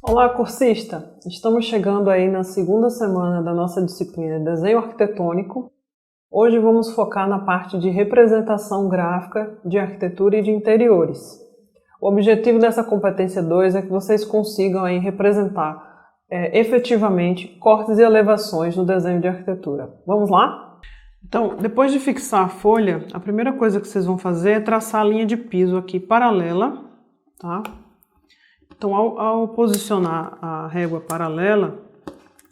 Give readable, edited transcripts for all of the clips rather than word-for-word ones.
Olá, cursista! Estamos chegando aí na segunda semana da nossa disciplina de Desenho Arquitetônico. Hoje vamos focar na parte de representação gráfica de arquitetura e de interiores. O objetivo dessa competência 2 é que vocês consigam aí representar efetivamente cortes e elevações no desenho de arquitetura. Vamos lá? Então, depois de fixar a folha, a primeira coisa que vocês vão fazer é traçar a linha de piso aqui paralela, tá? Então, ao posicionar a régua paralela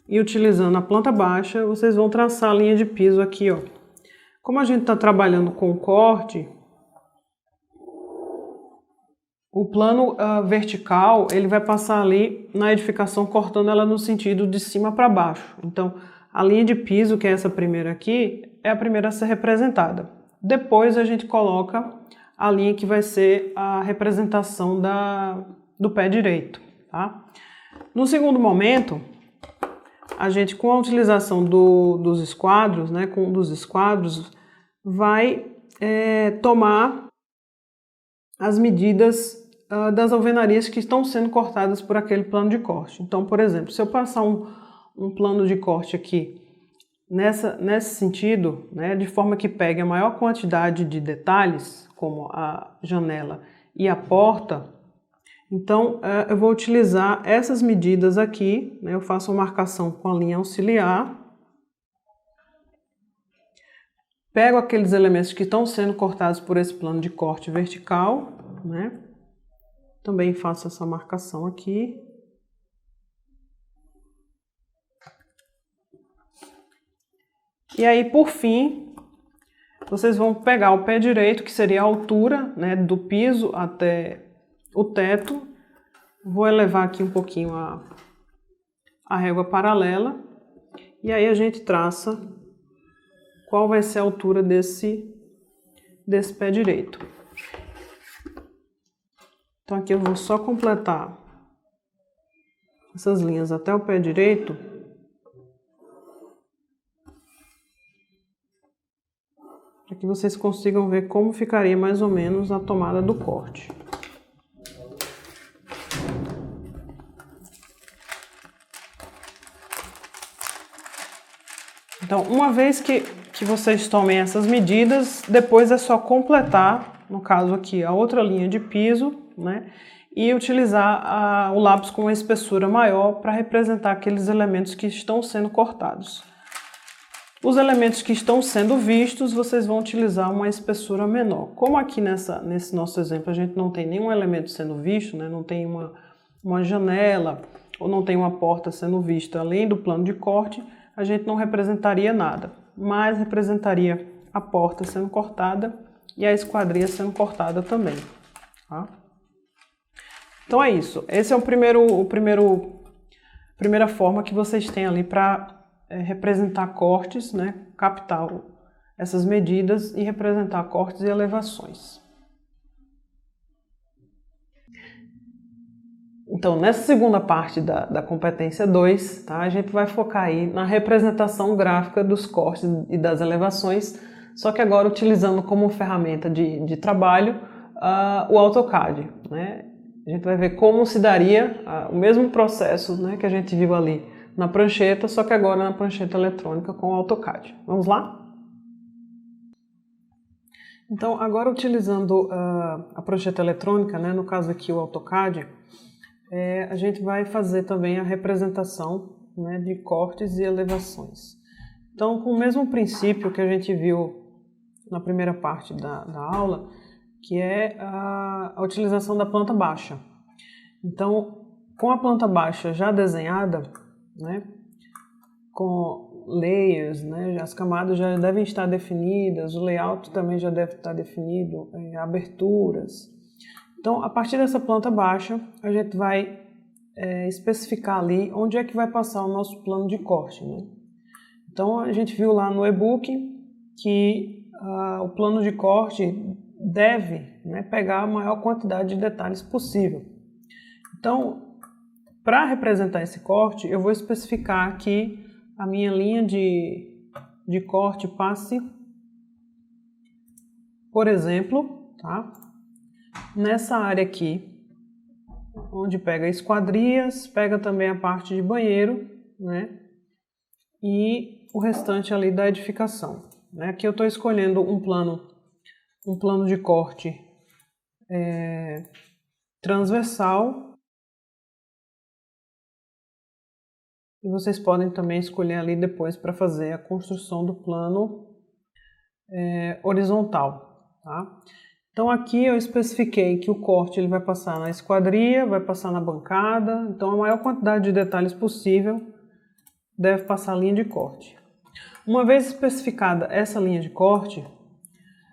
e utilizando a planta baixa, vocês vão traçar a linha de piso aqui, ó. Como a gente está trabalhando com corte, o plano vertical, ele vai passar ali na edificação, cortando ela no sentido de cima para baixo. Então, a linha de piso, que é essa primeira aqui, é a primeira a ser representada. Depois a gente coloca a linha que vai ser a representação do pé direito, tá? No segundo momento, a gente, com a utilização dos esquadros, né, com um dos esquadros, vai tomar as medidas das alvenarias que estão sendo cortadas por aquele plano de corte. Então, por exemplo, se eu passar um plano de corte aqui nesse sentido, né, de forma que pegue a maior quantidade de detalhes, como a janela e a porta, então eu vou utilizar essas medidas aqui, né, eu faço uma marcação com a linha auxiliar, pego aqueles elementos que estão sendo cortados por esse plano de corte vertical, né, também faço essa marcação aqui. E aí, por fim, vocês vão pegar o pé direito, que seria a altura, né, do piso até o teto. Vou elevar aqui um pouquinho a régua paralela. E aí a gente traça qual vai ser a altura desse pé direito. Então aqui eu vou só completar essas linhas até o pé direito. Para que vocês consigam ver como ficaria mais ou menos a tomada do corte. Então, uma vez que vocês tomem essas medidas, depois é só completar, no caso aqui, a outra linha de piso, né, e utilizar o lápis com uma espessura maior para representar aqueles elementos que estão sendo cortados. Os elementos que estão sendo vistos, vocês vão utilizar uma espessura menor. Como aqui nesse nosso exemplo a gente não tem nenhum elemento sendo visto, né, não tem uma janela ou não tem uma porta sendo vista além do plano de corte, a gente não representaria nada, mas representaria a porta sendo cortada e a esquadria sendo cortada também. Tá? Então é isso. Esse é a primeira forma que vocês têm ali para representar cortes, né? Captar essas medidas e representar cortes e elevações. Então, nessa segunda parte da competência 2, tá, a gente vai focar aí na representação gráfica dos cortes e das elevações, só que agora utilizando como ferramenta de trabalho o AutoCAD, né? A gente vai ver como se daria o mesmo processo, né, que a gente viu ali na prancheta, só que agora na prancheta eletrônica com o AutoCAD. Vamos lá? Então, agora utilizando a prancheta eletrônica, né, no caso aqui o AutoCAD, a gente vai fazer também a representação, né, de cortes e elevações. Então, com o mesmo princípio que a gente viu na primeira parte da aula, que é a utilização da planta baixa. Então, com a planta baixa já desenhada, né, com layers, né, as camadas já devem estar definidas, o layout também já deve estar definido, aberturas. Então, a partir dessa planta baixa, a gente vai especificar ali onde é que vai passar o nosso plano de corte, né? Então, a gente viu lá no e-book que o plano de corte deve, né, pegar a maior quantidade de detalhes possível. Então, para representar esse corte, eu vou especificar que a minha linha de corte passe, por exemplo, tá, nessa área aqui, onde pega esquadrias, pega também a parte de banheiro, né? E o restante ali da edificação, né? Aqui eu estou escolhendo um plano de corte transversal. E vocês podem também escolher ali depois para fazer a construção do plano horizontal, tá? Então aqui eu especifiquei que o corte ele vai passar na esquadria, vai passar na bancada, então a maior quantidade de detalhes possível deve passar a linha de corte. Uma vez especificada essa linha de corte,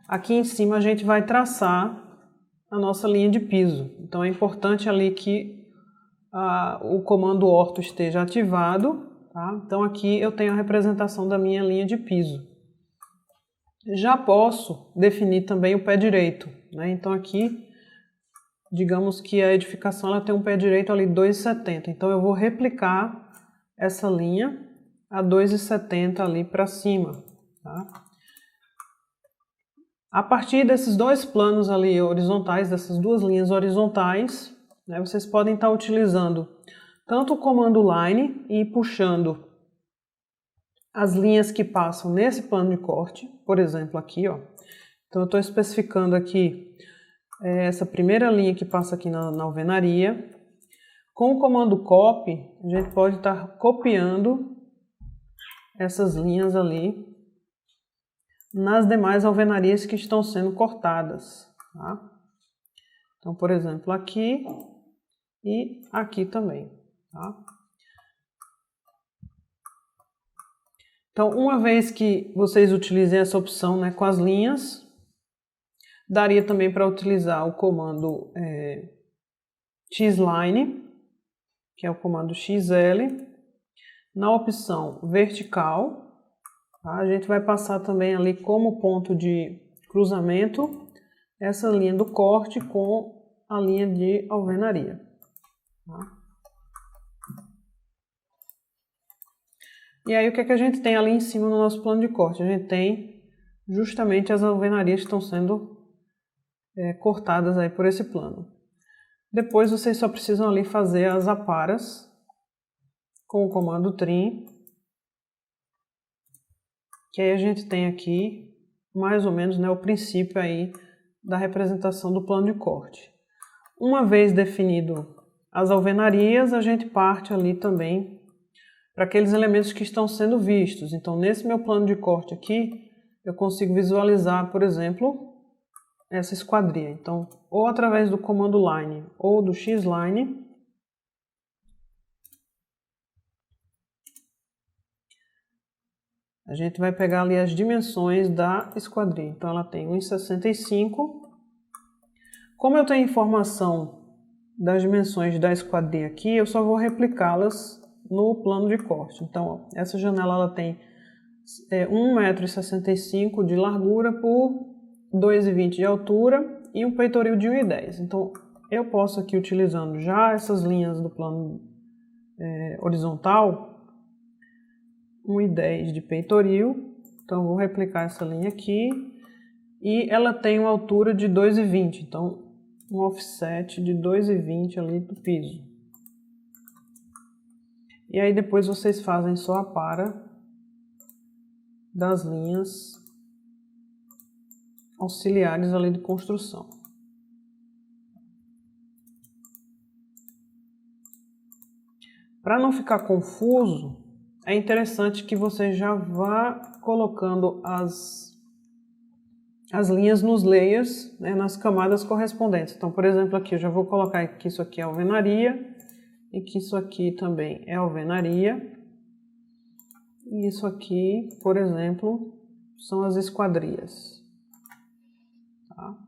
aqui em cima a gente vai traçar a nossa linha de piso. Então é importante ali que o comando orto esteja ativado, tá? Então aqui eu tenho a representação da minha linha de piso. Já posso definir também o pé direito, né? Então aqui, digamos que a edificação ela tem um pé direito ali 2,70. Então eu vou replicar essa linha a 2,70 ali para cima, tá? A partir desses dois planos ali horizontais, dessas duas linhas horizontais, né, vocês podem estar utilizando tanto o comando line e puxando as linhas que passam nesse plano de corte, por exemplo aqui, ó. Então eu estou especificando aqui essa primeira linha que passa aqui na alvenaria. Com o comando copy, a gente pode estar copiando essas linhas ali nas demais alvenarias que estão sendo cortadas, tá? Então, por exemplo, aqui e aqui também, tá? Então, uma vez que vocês utilizem essa opção, né, com as linhas, daria também para utilizar o comando xline, que é o comando xl, na opção vertical, tá? A gente vai passar também ali como ponto de cruzamento essa linha do corte com a linha de alvenaria, tá? E aí o que é que a gente tem ali em cima no nosso plano de corte? A gente tem justamente as alvenarias que estão sendo cortadas aí por esse plano. Depois vocês só precisam ali fazer as aparas com o comando trim, que aí a gente tem aqui mais ou menos, né, o princípio aí da representação do plano de corte. Uma vez definido as alvenarias, a gente parte ali também para aqueles elementos que estão sendo vistos. Então, nesse meu plano de corte aqui, eu consigo visualizar, por exemplo, essa esquadria. Então, ou através do comando line ou do xline, a gente vai pegar ali as dimensões da esquadria. Então, ela tem 1,65. Como eu tenho informação das dimensões da esquadria aqui, eu só vou replicá-las no plano de corte. Então, ó, essa janela ela tem 1,65 m de largura por 2,20 m de altura e um peitoril de 1,10 m. Então, eu posso aqui, utilizando já essas linhas do plano horizontal, 1,10 m de peitoril. Então, eu vou replicar essa linha aqui. E ela tem uma altura de 2,20 m. Então, um offset de 2,20 m ali do piso. E aí depois vocês fazem só a para das linhas auxiliares ali de construção. Para não ficar confuso, é interessante que você já vá colocando as linhas nos layers, né, nas camadas correspondentes. Então, por exemplo, aqui eu já vou colocar que isso aqui é alvenaria e que isso aqui também é alvenaria. E isso aqui, por exemplo, são as esquadrias. Tá?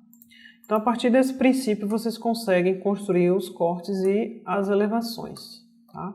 Então, a partir desse princípio, vocês conseguem construir os cortes e as elevações. Tá?